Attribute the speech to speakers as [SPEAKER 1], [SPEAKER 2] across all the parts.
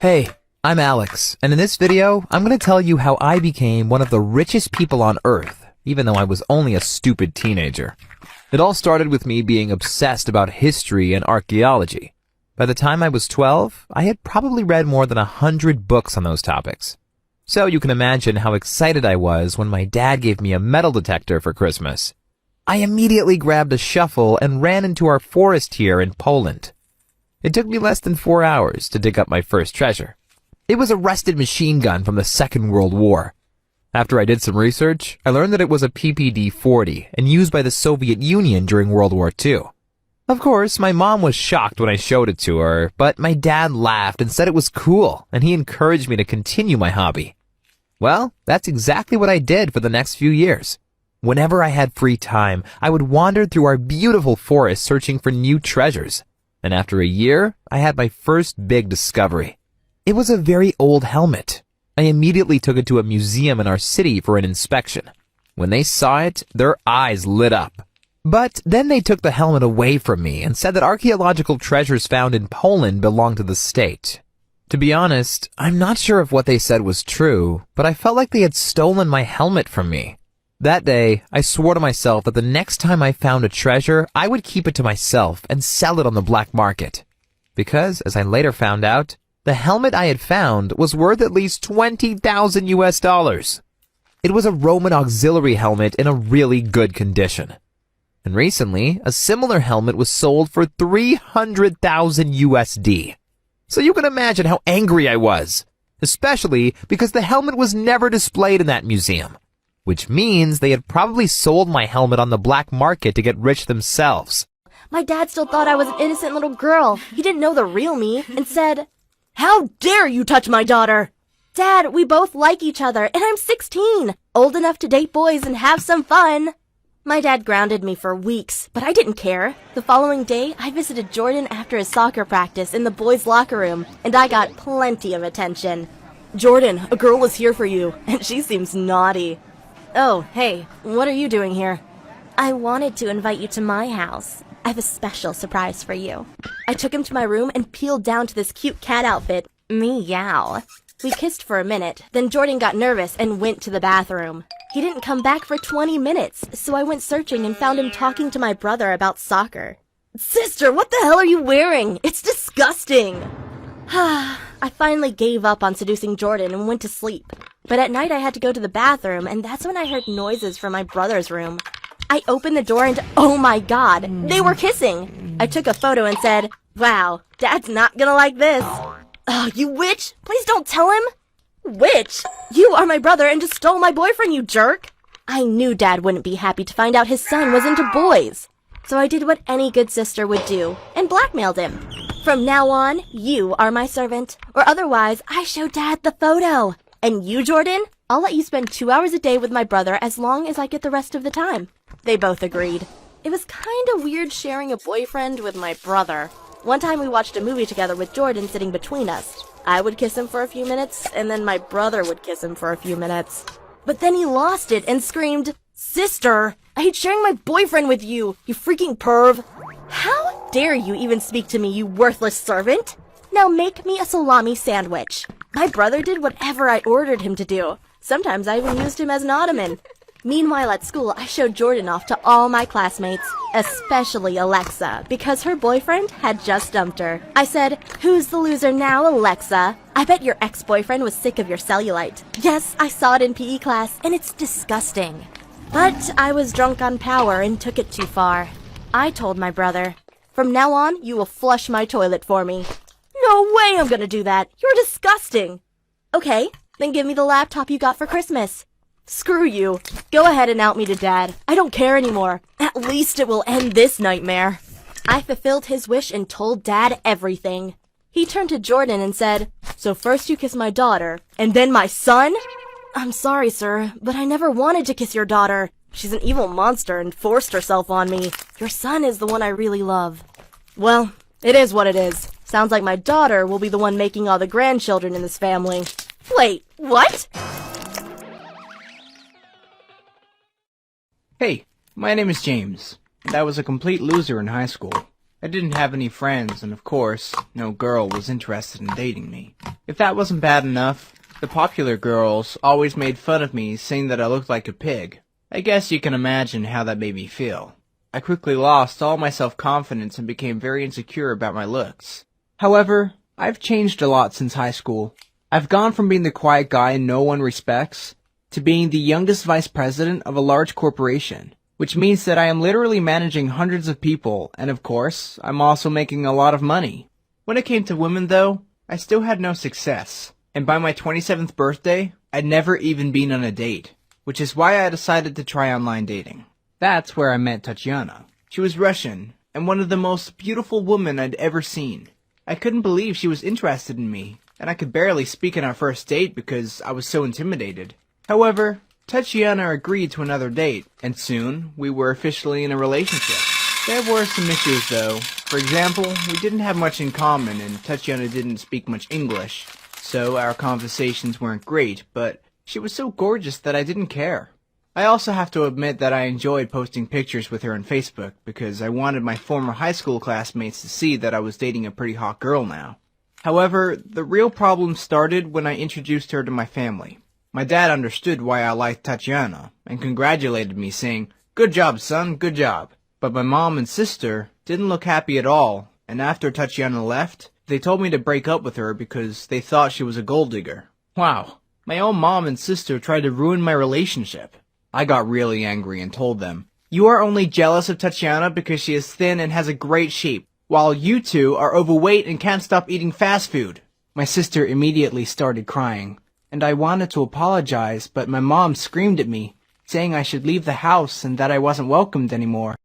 [SPEAKER 1] Hey, I'm Alex, and in this video, I'm going to tell you how I became one of the richest people on Earth, even though I was only a stupid teenager. It all started with me being obsessed about history and archaeology. By the time I was 12, I had probably read more than 100 books on those topics. So you can imagine how excited I was when my dad gave me a metal detector for Christmas. I immediately grabbed a shovel and ran into our forest here in Poland. It took me less than 4 hours to dig up my first treasure. It was a rusted machine gun from the Second World War. After I did some research, I learned that it was a PPD-40 and used by the Soviet Union during World War II. Of course, my mom was shocked when I showed it to her, but my dad laughed and said it was cool, and he encouraged me to continue my hobby. Well, that's exactly what I did for the next few years. Whenever I had free time, I would wander through our beautiful forest searching for new treasures. And after a year, I had my first big discovery. It was a very old helmet. I immediately took it to a museum in our city for an inspection. When they saw it, their eyes lit up. But then they took the helmet away from me and said that archaeological treasures found in Poland belonged to the state. To be honest, I'm not sure if what they said was true, but I felt like they had stolen my helmet from me. That day, I swore to myself that the next time I found a treasure, I would keep it to myself and sell it on the black market. Because, as I later found out, the helmet I had found was worth at least $20,000 US. It was a Roman auxiliary helmet in a really good condition. And recently, a similar helmet was sold for $300,000 USD. So you can imagine how angry I was, especially because the helmet was never displayed in that museum. Which means they had probably sold my helmet on the black market to get rich themselves.
[SPEAKER 2] My dad still thought I was an innocent little girl. He didn't know the real me and said, "How dare you touch my daughter?" Dad, we both like each other and I'm 16, old enough to date boys and have some fun. My dad grounded me for weeks, but I didn't care. The following day, I visited Jordan after his soccer practice in the boys' locker room, and I got plenty of attention. "Jordan, a girl is here for you, and she seems naughty." "Oh, hey, what are you doing here?" "I wanted to invite you to my house. I have a special surprise for you." I took him to my room and peeled down to this cute cat outfit. Meow. We kissed for a minute, then Jordan got nervous and went to the bathroom. He didn't come back for 20 minutes, so I went searching and found him talking to my brother about soccer. "Sister, what the hell are you wearing? It's disgusting!" I finally gave up on seducing Jordan and went to sleep. But at night I had to go to the bathroom, and that's when I heard noises from my brother's room. I opened the door and oh my god, they were kissing! I took a photo and said, "Wow, Dad's not gonna like this." "Oh, you witch! Please don't tell him!" "Witch? You are my brother and just stole my boyfriend, you jerk!" I knew Dad wouldn't be happy to find out his son was into boys. So I did what any good sister would do and blackmailed him. "From now on, you are my servant, or otherwise I show Dad the photo. And you, Jordan, I'll let you spend 2 hours a day with my brother as long as I get the rest of the time." They both agreed. It was kinda weird sharing a boyfriend with my brother. One time we watched a movie together with Jordan sitting between us. I would kiss him for a few minutes, and then my brother would kiss him for a few minutes. But then he lost it and screamed, "Sister, I hate sharing my boyfriend with you, you freaking perv." "How dare you even speak to me, you worthless servant? Now make me a salami sandwich." My brother did whatever I ordered him to do. Sometimes I even used him as an ottoman. Meanwhile at school, I showed Jordan off to all my classmates, especially Alexa, because her boyfriend had just dumped her. I said, "Who's the loser now, Alexa? I bet your ex-boyfriend was sick of your cellulite." Yes, I saw it in PE class, and it's disgusting. But I was drunk on power and took it too far. I told my brother, "From now on, you will flush my toilet for me." "No way I'm gonna do that. You're disgusting." "Okay, then give me the laptop you got for Christmas." "Screw you. Go ahead and out me to Dad. I don't care anymore. At least it will end this nightmare." I fulfilled his wish and told Dad everything. He turned to Jordan and said, "So first you kiss my daughter, and then my son?" "I'm sorry, sir, but I never wanted to kiss your daughter. She's an evil monster and forced herself on me. Your son is the one I really love." "Well, it is what it is. Sounds like my daughter will be the one making all the grandchildren in this family." "Wait, what?"
[SPEAKER 3] Hey, my name is James, and I was a complete loser in high school. I didn't have any friends, and of course, no girl was interested in dating me. If that wasn't bad enough, the popular girls always made fun of me, saying that I looked like a pig. I guess you can imagine how that made me feel. I quickly lost all my self-confidence and became very insecure about my looks. However, I've changed a lot since high school. I've gone from being the quiet guy no one respects to being the youngest vice president of a large corporation, which means that I am literally managing hundreds of people, and of course, I'm also making a lot of money. When it came to women though, I still had no success, and by my 27th birthday, I'd never even been on a date, which is why I decided to try online dating. That's where I met Tatiana. She was Russian, and one of the most beautiful women I'd ever seen. I couldn't believe she was interested in me, and I could barely speak on our first date because I was so intimidated. However, Tatiana agreed to another date, and soon we were officially in a relationship. There were some issues though. For example, we didn't have much in common and Tatiana didn't speak much English, so our conversations weren't great, but she was so gorgeous that I didn't care. I also have to admit that I enjoyed posting pictures with her on Facebook because I wanted my former high school classmates to see that I was dating a pretty hot girl now. However, the real problem started when I introduced her to my family. My dad understood why I liked Tatiana and congratulated me, saying, "Good job, son, good job." But my mom and sister didn't look happy at all, and after Tatiana left, they told me to break up with her because they thought she was a gold digger. Wow, my own mom and sister tried to ruin my relationship. I got really angry and told them, "You are only jealous of Tatiana because she is thin and has a great shape, while you two are overweight and can't stop eating fast food." My sister immediately started crying, and I wanted to apologize, but my mom screamed at me, saying I should leave the house and that I wasn't welcomed anymore.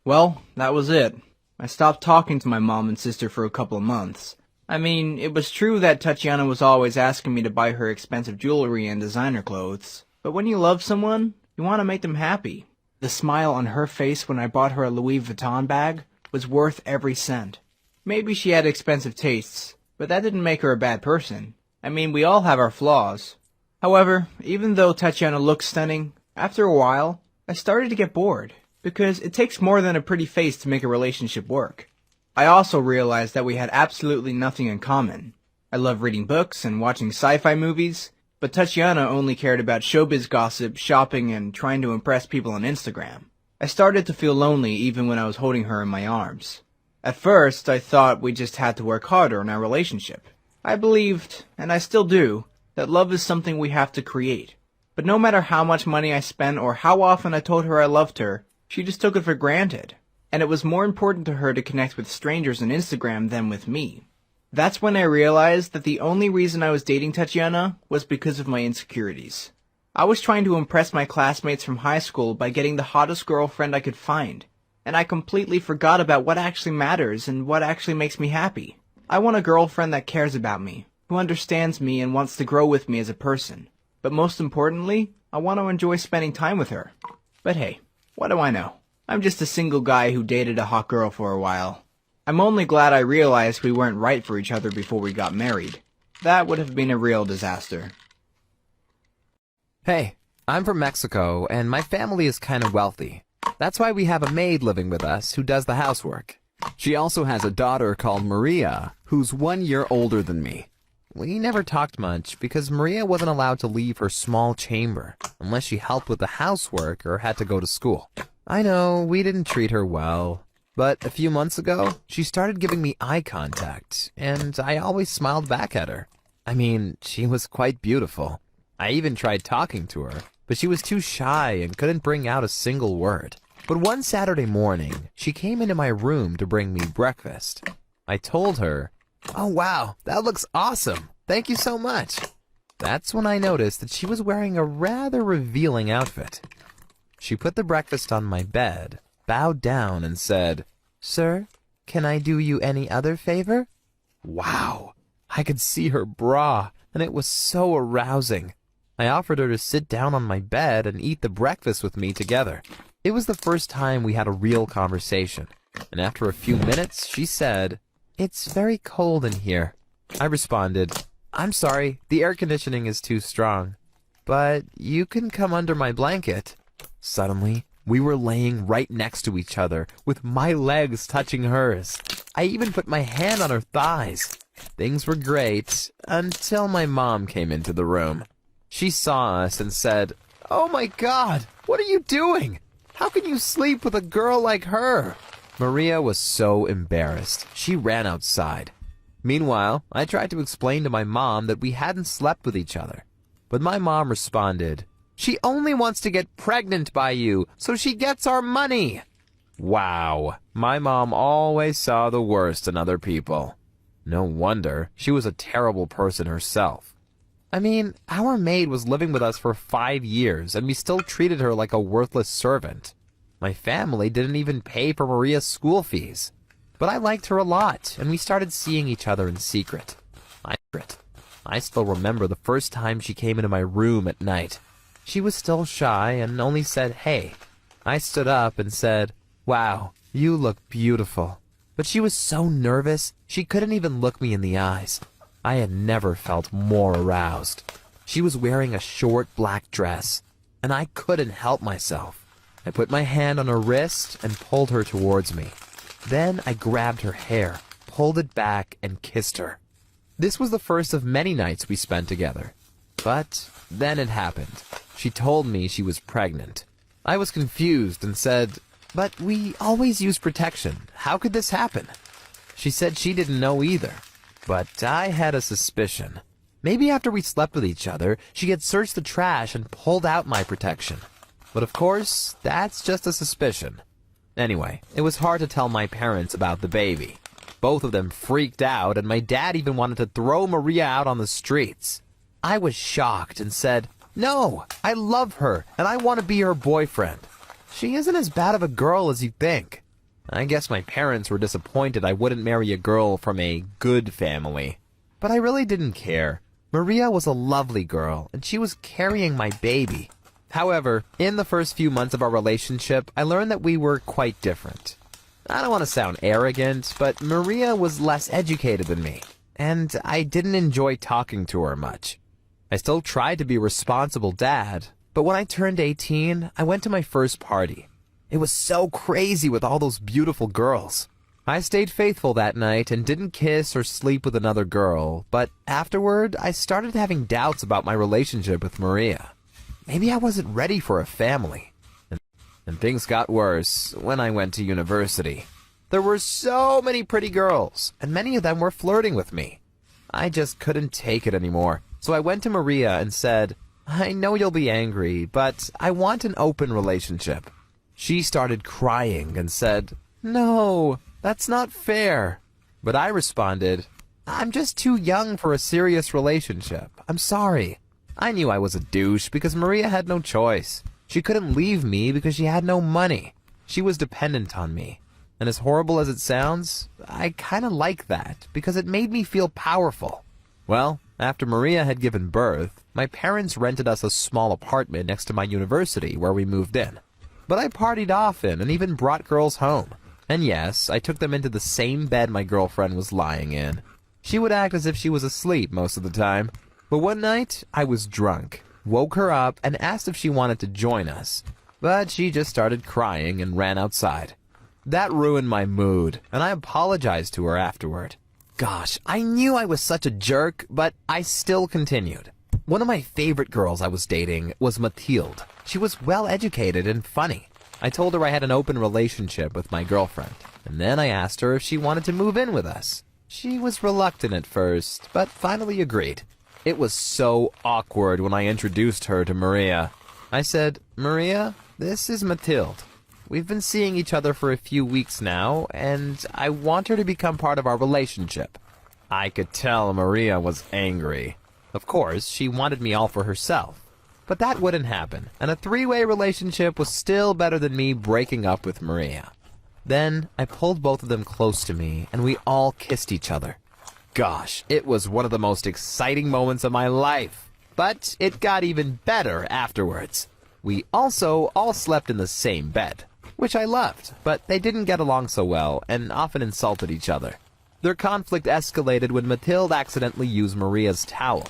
[SPEAKER 3] Well, that was it. I stopped talking to my mom and sister for a couple of months. I mean, it was true that Tatiana was always asking me to buy her expensive jewelry and designer clothes, but when you love someone, you want to make them happy. The smile on her face when I bought her a Louis Vuitton bag was worth every cent. Maybe she had expensive tastes, but that didn't make her a bad person. I mean, we all have our flaws. However, even though Tatiana looked stunning, after a while, I started to get bored, because it takes more than a pretty face to make a relationship work. I also realized that we had absolutely nothing in common. I love reading books and watching sci-fi movies, but Tatiana only cared about showbiz gossip, shopping, and trying to impress people on Instagram. I started to feel lonely even when I was holding her in my arms. At first, I thought we just had to work harder on our relationship. I believed, and I still do, that love is something we have to create. But no matter how much money I spent or how often I told her I loved her, she just took it for granted. And it was more important to her to connect with strangers on Instagram than with me. That's when I realized that the only reason I was dating Tatiana was because of my insecurities. I was trying to impress my classmates from high school by getting the hottest girlfriend I could find, and I completely forgot about what actually matters and what actually makes me happy. I want a girlfriend that cares about me, who understands me and wants to grow with me as a person. But most importantly, I want to enjoy spending time with her. But hey, what do I know? I'm just a single guy who dated a hot girl for a while. I'm only glad I realized we weren't right for each other before we got married. That would have been a real disaster.
[SPEAKER 1] Hey, I'm from Mexico, and my family is kind of wealthy. That's why we have a maid living with us who does the housework. She also has a daughter called Maria, who's 1 year older than me. We never talked much because Maria wasn't allowed to leave her small chamber unless she helped with the housework or had to go to school. I know, we didn't treat her well, but a few months ago, she started giving me eye contact, and I always smiled back at her. I mean, she was quite beautiful. I even tried talking to her, but she was too shy and couldn't bring out a single word. But one Saturday morning, she came into my room to bring me breakfast. I told her, "Oh wow, that looks awesome. Thank you so much." That's when I noticed that she was wearing a rather revealing outfit. She put the breakfast on my bed, bowed down, and said, "Sir, can I do you any other favor?" Wow, I could see her bra, and it was so arousing. I offered her to sit down on my bed and eat the breakfast with me together. It was the first time we had a real conversation, and after a few minutes, she said, "It's very cold in here." I responded, "I'm sorry, the air conditioning is too strong, but you can come under my blanket." Suddenly, we were laying right next to each other, with my legs touching hers. I even put my hand on her thighs. Things were great until my mom came into the room. She saw us and said, "Oh my God, what are you doing? How can you sleep with a girl like her?" Maria was so embarrassed. She ran outside. Meanwhile, I tried to explain to my mom that we hadn't slept with each other. But my mom responded, "She only wants to get pregnant by you, so she gets our money." Wow, my mom always saw the worst in other people. No wonder she was a terrible person herself. I mean, our maid was living with us for 5 years, and we still treated her like a worthless servant. My family didn't even pay for Maria's school fees. But I liked her a lot, and we started seeing each other in secret. I still remember the first time she came into my room at night. She was still shy and only said, "Hey." I stood up and said, "Wow, you look beautiful." But she was so nervous, she couldn't even look me in the eyes. I had never felt more aroused. She was wearing a short black dress, and I couldn't help myself. I put my hand on her wrist and pulled her towards me. Then I grabbed her hair, pulled it back, and kissed her. This was the first of many nights we spent together. But then it happened. She told me she was pregnant. I was confused and said, "But we always use protection. How could this happen?" She said she didn't know either. But I had a suspicion. Maybe after we slept with each other, she had searched the trash and pulled out my protection. But of course, that's just a suspicion. Anyway, it was hard to tell my parents about the baby. Both of them freaked out, and my dad even wanted to throw Maria out on the streets. I was shocked and said, "No, I love her, and I want to be her boyfriend. She isn't as bad of a girl as you think." I guess my parents were disappointed I wouldn't marry a girl from a good family. But I really didn't care. Maria was a lovely girl, and she was carrying my baby. However, in the first few months of our relationship, I learned that we were quite different. I don't want to sound arrogant, but Maria was less educated than me, and I didn't enjoy talking to her much. I still tried to be a responsible dad, but when I turned 18, I went to my first party. It was so crazy with all those beautiful girls. I stayed faithful that night and didn't kiss or sleep with another girl, but afterward, I started having doubts about my relationship with Maria. Maybe I wasn't ready for a family. And things got worse when I went to university. There were so many pretty girls, and many of them were flirting with me. I just couldn't take it anymore, so I went to Maria and said, "I know you'll be angry, but I want an open relationship." She started crying and said, "No, that's not fair." But I responded, "I'm just too young for a serious relationship. I'm sorry." I knew I was a douche because Maria had no choice. She couldn't leave me because she had no money. She was dependent on me. And as horrible as it sounds, I kinda like that because it made me feel powerful. Well, after Maria had given birth, my parents rented us a small apartment next to my university where we moved in. But I partied often and even brought girls home. And yes, I took them into the same bed my girlfriend was lying in. She would act as if she was asleep most of the time. But one night, I was drunk, woke her up, and asked if she wanted to join us. But she just started crying and ran outside. That ruined my mood, and I apologized to her afterward. Gosh, I knew I was such a jerk, but I still continued. One of my favorite girls I was dating was Mathilde. She was well-educated and funny. I told her I had an open relationship with my girlfriend, and then I asked her if she wanted to move in with us. She was reluctant at first, but finally agreed. It was so awkward when I introduced her to Maria. I said, "Maria, this is Mathilde. We've been seeing each other for a few weeks now, and I want her to become part of our relationship." I could tell Maria was angry. Of course, she wanted me all for herself. But that wouldn't happen, and a three-way relationship was still better than me breaking up with Maria. Then I pulled both of them close to me, and we all kissed each other. Gosh, it was one of the most exciting moments of my life. But it got even better afterwards. We also all slept in the same bed, which I loved, but they didn't get along so well and often insulted each other. Their conflict escalated when Mathilde accidentally used Maria's towel.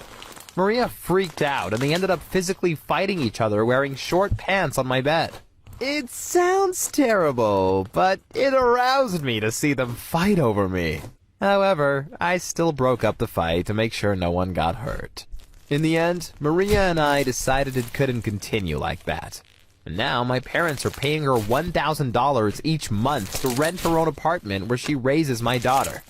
[SPEAKER 1] Maria freaked out, and they ended up physically fighting each other wearing short pants on my bed. It sounds terrible, but it aroused me to see them fight over me. However, I still broke up the fight to make sure no one got hurt. In the end, Maria and I decided it couldn't continue like that. And now my parents are paying her $1,000 each month to rent her own apartment where she raises my daughter.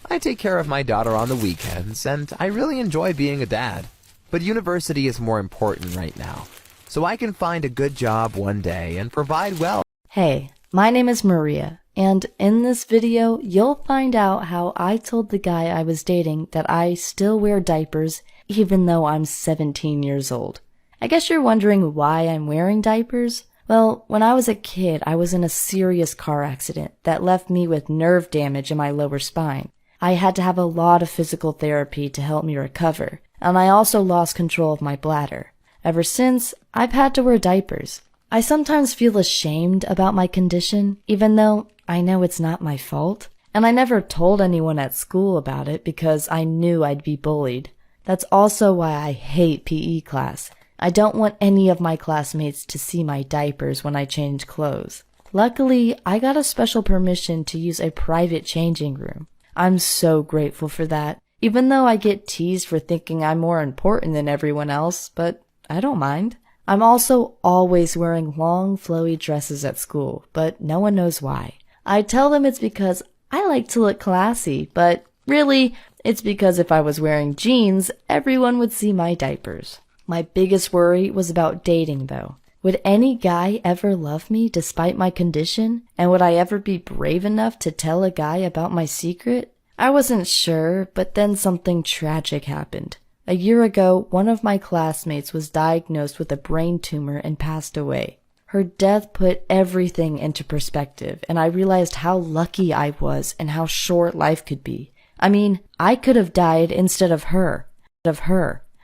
[SPEAKER 1] I take care of my daughter on the weekends, and I really enjoy being a dad. But university is more important right now, so I can find a good job one day and provide well.
[SPEAKER 4] Hey, my name is Maria, and in this video, you'll find out how I told the guy I was dating that I still wear diapers even though I'm 17 years old. I guess you're wondering why I'm wearing diapers? Well, when I was a kid, I was in a serious car accident that left me with nerve damage in my lower spine. I had to have a lot of physical therapy to help me recover, and I also lost control of my bladder. Ever since, I've had to wear diapers. I sometimes feel ashamed about my condition, even though I know it's not my fault. And I never told anyone at school about it because I knew I'd be bullied. That's also why I hate PE class. I don't want any of my classmates to see my diapers when I change clothes. Luckily, I got a special permission to use a private changing room. I'm so grateful for that, even though I get teased for thinking I'm more important than everyone else, but I don't mind. I'm also always wearing long, flowy dresses at school, but no one knows why. I tell them it's because I like to look classy, but really, it's because if I was wearing jeans, everyone would see my diapers. My biggest worry was about dating, though. Would any guy ever love me despite my condition? And would I ever be brave enough to tell a guy about my secret? I wasn't sure, but then something tragic happened. A year ago, one of my classmates was diagnosed with a brain tumor and passed away. Her death put everything into perspective, and I realized how lucky I was and how short life could be. I mean, I could have died instead of her.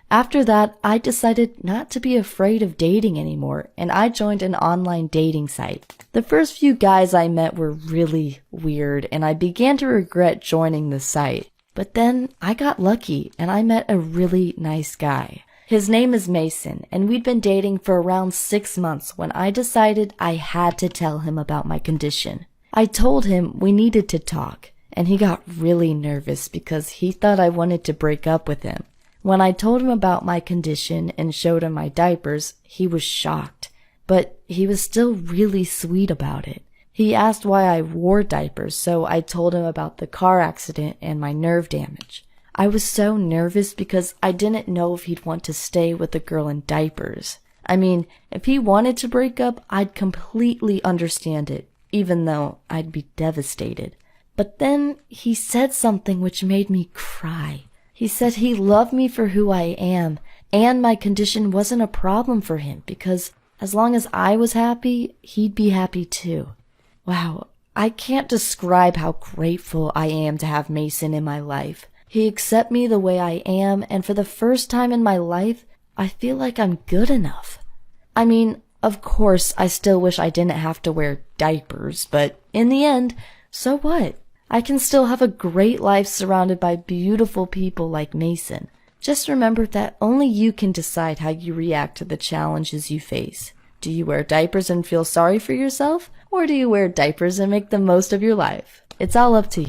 [SPEAKER 4] After that, I decided not to be afraid of dating anymore, and I joined an online dating site. The first few guys I met were really weird, and I began to regret joining the site. But then I got lucky, and I met a really nice guy. His name is Mason, and we'd been dating for around 6 months when I decided I had to tell him about my condition. I told him we needed to talk, and he got really nervous because he thought I wanted to break up with him. When I told him about my condition and showed him my diapers, he was shocked, but he was still really sweet about it. He asked why I wore diapers, so I told him about the car accident and my nerve damage. I was so nervous because I didn't know if he'd want to stay with a girl in diapers. I mean, if he wanted to break up, I'd completely understand it, even though I'd be devastated. But then he said something which made me cry. He said he loved me for who I am, and my condition wasn't a problem for him because as long as I was happy, he'd be happy too. Wow, I can't describe how grateful I am to have Mason in my life. He accepts me the way I am, and for the first time in my life, I feel like I'm good enough. I mean, of course, I still wish I didn't have to wear diapers, but in the end, so what? I can still have a great life surrounded by beautiful people like Mason. Just remember that only you can decide how you react to the challenges you face. Do you wear diapers and feel sorry for yourself? Or do you wear diapers and make the most of your life? It's all up to you.